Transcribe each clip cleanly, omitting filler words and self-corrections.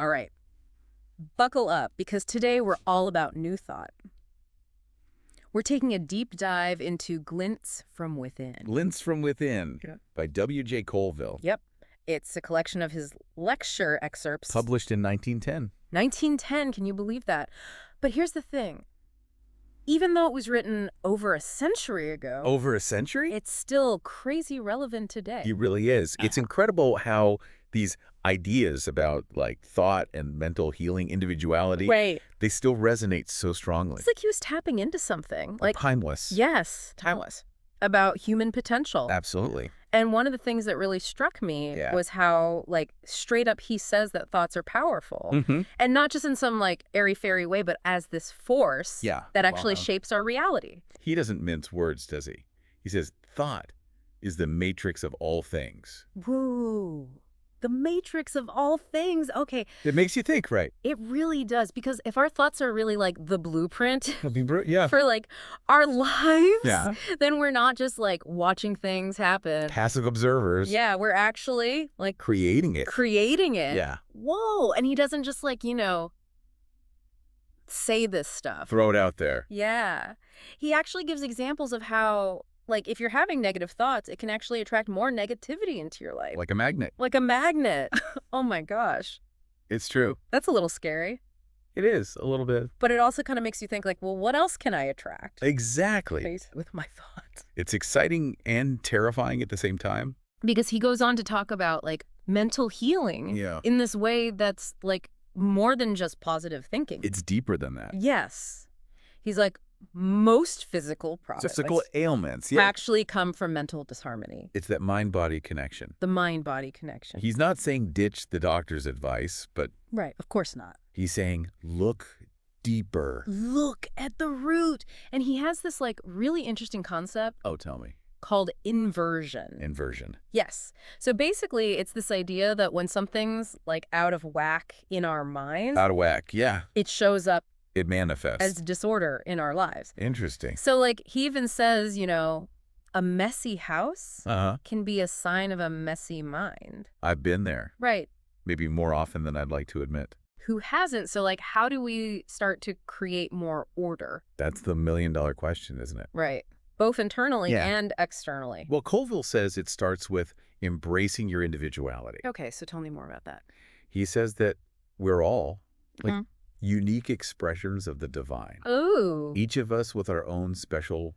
All right. Buckle up, because today we're all about new thought. We're taking a deep dive into Glints from Within. Glints from Within by W.J. Colville. Yep. It's a collection of his lecture excerpts. Published in 1910. 1910, can you believe that? But here's the thing. Even though it was written over a century ago... Over a century? It's still crazy relevant today. It really is. It's incredible how these ideas about, like, thought and mental healing, individuality, Right. they still resonate so strongly. It's like he was tapping into something. Like timeless. Yes, timeless. About human potential. Absolutely. And one of the things that really struck me was how, like, straight up he says that thoughts are powerful. And not just in some, like, airy-fairy way, but as this force that actually shapes our reality. He doesn't mince words, does he? He says, thought is the matrix of all things. Woo. The matrix of all things. Okay. It makes you think, right? It really does. Because if our thoughts are really like the blueprint Yeah. for like our lives, then we're not just like watching things happen. Passive observers. Yeah, we're actually like creating it. Yeah. Whoa. And he doesn't just like, you know, say this stuff. Throw it out there. Yeah. He actually gives examples of how, like, if you're having negative thoughts, it can actually attract more negativity into your life. Like a magnet. Like a magnet. Oh, my gosh. It's true. That's a little scary. It is, a little bit. But it also kind of makes you think, like, well, what else can I attract? Exactly. With my thoughts. It's exciting and terrifying at the same time. Because he goes on to talk about, like, mental healing in this way that's, like, more than just positive thinking. It's deeper than that. Yes. He's like, most physical problems ailments actually come from mental disharmony. It's that mind-body connection. The mind-body connection. He's not saying ditch the doctor's advice, but... Right, of course not. He's saying look deeper. Look at the root. And he has this, like, really interesting concept. Oh, tell me. Called inversion. Inversion. Yes. So basically, it's this idea that when something's, like, out of whack in our minds... Out of whack, yeah. It shows up it manifests as disorder in our lives. Interesting. So, like, he even says, you know, a messy house can be a sign of a messy mind. I've been there. Right. Maybe more often than I'd like to admit. Who hasn't? So, like, how do we start to create more order? That's the million-dollar question, isn't it? Right. Both internally and externally. Well, Colville says it starts with embracing your individuality. Okay, so tell me more about that. He says that we're all, like, unique expressions of the divine. Ooh. Each of us with our own special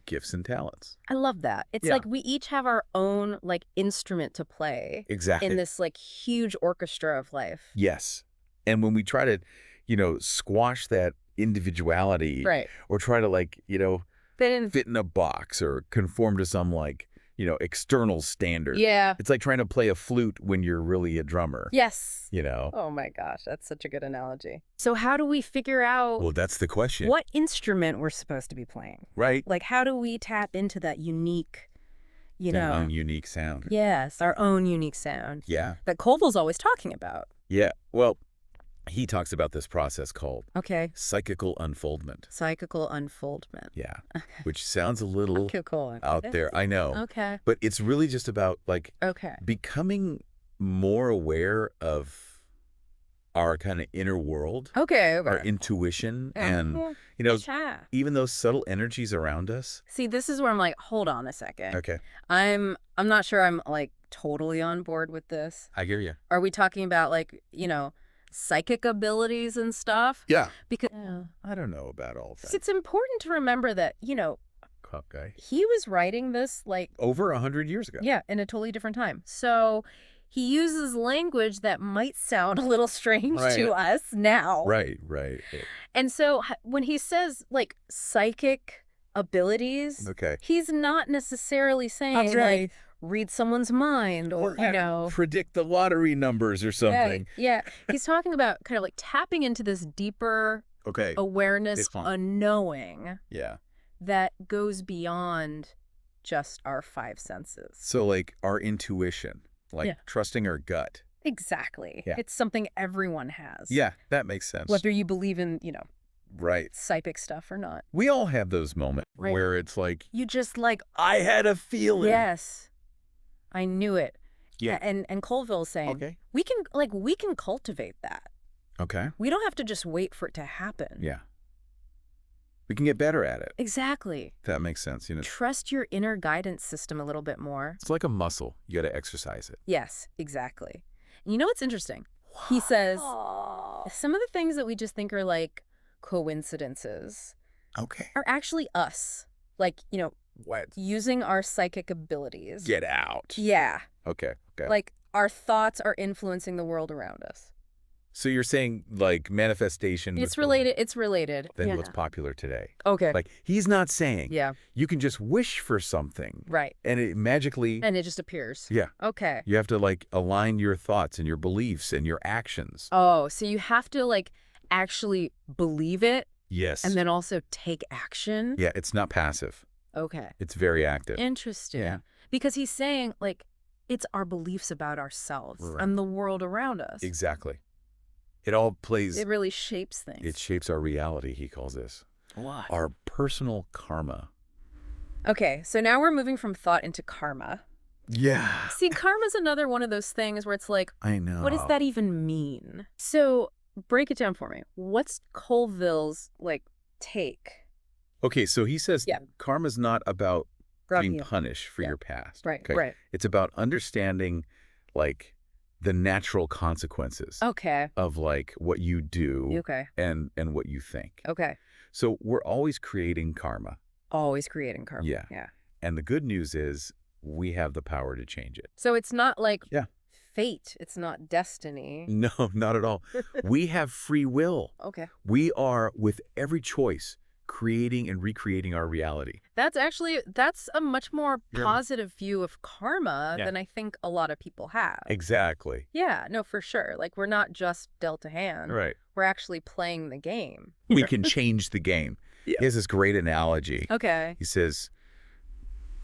gifts and talents. I love that. It's like we each have our own, like, instrument to play. Exactly. In this, like, huge orchestra of life. Yes. And when we try to, you know, squash that individuality or try to, like, you know, fit in a box or conform to some, like, you know, external standard. Yeah. It's like trying to play a flute when you're really a drummer. Yes. You know? Oh my gosh, that's such a good analogy. So how do we figure out... Well, that's the question. What instrument we're supposed to be playing? Right. Like, how do we tap into that unique, you know... Our own unique sound. Yes, our own unique sound. Yeah. That Colville's always talking about. Yeah. Well, he talks about this process called psychical unfoldment. Psychical unfoldment. Yeah. Which sounds a little out there. I know. Okay. But it's really just about, like, becoming more aware of our kind of inner world. Our intuition. And, you know, even those subtle energies around us. See, this is where I'm like, hold on a second. Okay. I'm not sure I'm, like, totally on board with this. I hear you. Are we talking about, like, you know, psychic abilities and stuff? Yeah. Because I don't know about all that. It's important to remember that, you know, Cop guy. He was writing this like over 100 years ago. Yeah, in a totally different time. So he uses language that might sound a little strange to us now. Right. And so when he says like psychic abilities, he's not necessarily saying like read someone's mind or, you know, predict the lottery numbers or something. Yeah. He's talking about kind of like tapping into this deeper awareness, a knowing that goes beyond just our five senses. So like our intuition, like trusting our gut. Exactly. Yeah. It's something everyone has. Yeah, that makes sense. Whether you believe in, you know, right, psychic stuff or not. We all have those moments where it's like, you just like, I had a feeling. Yes. I knew it. Yeah. And Colville's saying, we can cultivate that. Okay. We don't have to just wait for it to happen. Yeah. We can get better at it. Exactly. That makes sense. Trust your inner guidance system a little bit more. It's like a muscle. You got to exercise it. Yes, exactly. And you know what's interesting? He says some of the things that we just think are like coincidences are actually us. Like, what? Using our psychic abilities. Get out. Yeah. Okay. Like our thoughts are influencing the world around us. So you're saying like manifestation. It's related. It's related. Then what's popular today. Okay. Like he's not saying you can just wish for something. Right. And it magically. And it just appears. Yeah. Okay. You have to like align your thoughts and your beliefs and your actions. Oh, so you have to like actually believe it. Yes. And then also take action. Yeah. It's not passive. Okay. It's very active. Interesting. Yeah. Because he's saying like it's our beliefs about ourselves and the world around us. Exactly. It all plays. It really shapes things. It shapes our reality, he calls this. What? Our personal karma. Okay, so now we're moving from thought into karma. Yeah. See, karma's another one of those things where it's like, I know. What does that even mean? So break it down for me. What's Colville's like take? Okay, so he says karma's not about being punished for your past. Right, okay? Right. It's about understanding like the natural consequences of like what you do and what you think. Okay. So we're always creating karma. Always creating karma. Yeah. And the good news is we have the power to change it. So it's not like fate. It's not destiny. No, not at all. We have free will. Okay. We are, with every choice, creating and recreating our reality. That's a much more positive view of karma than I think a lot of people have. Exactly. Yeah, no, for sure. Like we're not just dealt a hand. Right. We're actually playing the game. We can change the game. Yeah. He has this great analogy. Okay. He says,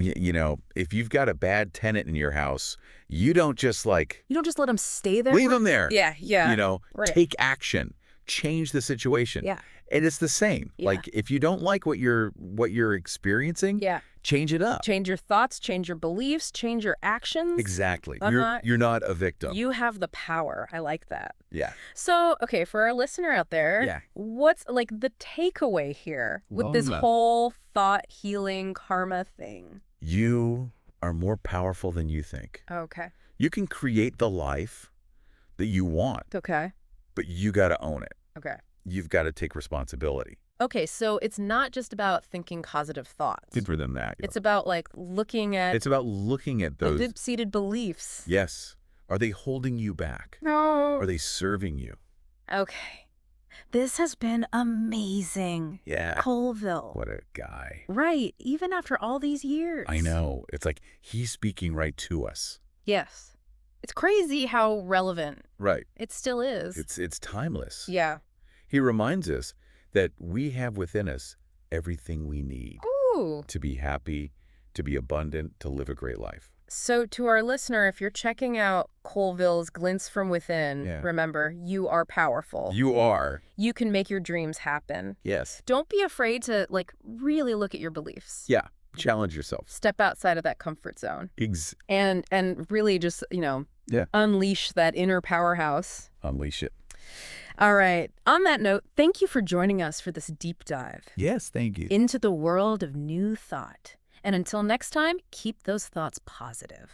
if you've got a bad tenant in your house, you don't just let them stay there. Leave them there. Yeah. Take action. Change the situation. Yeah. And it's the same. Yeah. Like if you don't like what you're experiencing, change it up. Change your thoughts, change your beliefs, change your actions. Exactly. You're not a victim. You have the power. I like that. Yeah. So, okay, for our listener out there, what's like the takeaway here with this whole thought healing karma thing? You are more powerful than you think. Okay. You can create the life that you want. Okay. But you got to own it. Okay. You've got to take responsibility. Okay, so it's not just about thinking positive thoughts. Deeper than that. It's about like looking at... It's about looking at those... deep-seated beliefs. Yes. Are they holding you back? No. Are they serving you? Okay. This has been amazing. Yeah. Colville. What a guy. Right. Even after all these years. I know. It's like he's speaking right to us. Yes. It's crazy how relevant. Right. It still is. It's timeless. Yeah. He reminds us that we have within us everything we need to be happy, to be abundant, to live a great life. So to our listener, if you're checking out Colville's Glints from Within, remember, you are powerful. You are. You can make your dreams happen. Yes. Don't be afraid to really look at your beliefs. Yeah. Challenge yourself. Step outside of that comfort zone. And really just, unleash that inner powerhouse. Unleash it. All right. On that note, thank you for joining us for this deep dive. Yes, thank you. Into the world of new thought. And until next time, keep those thoughts positive.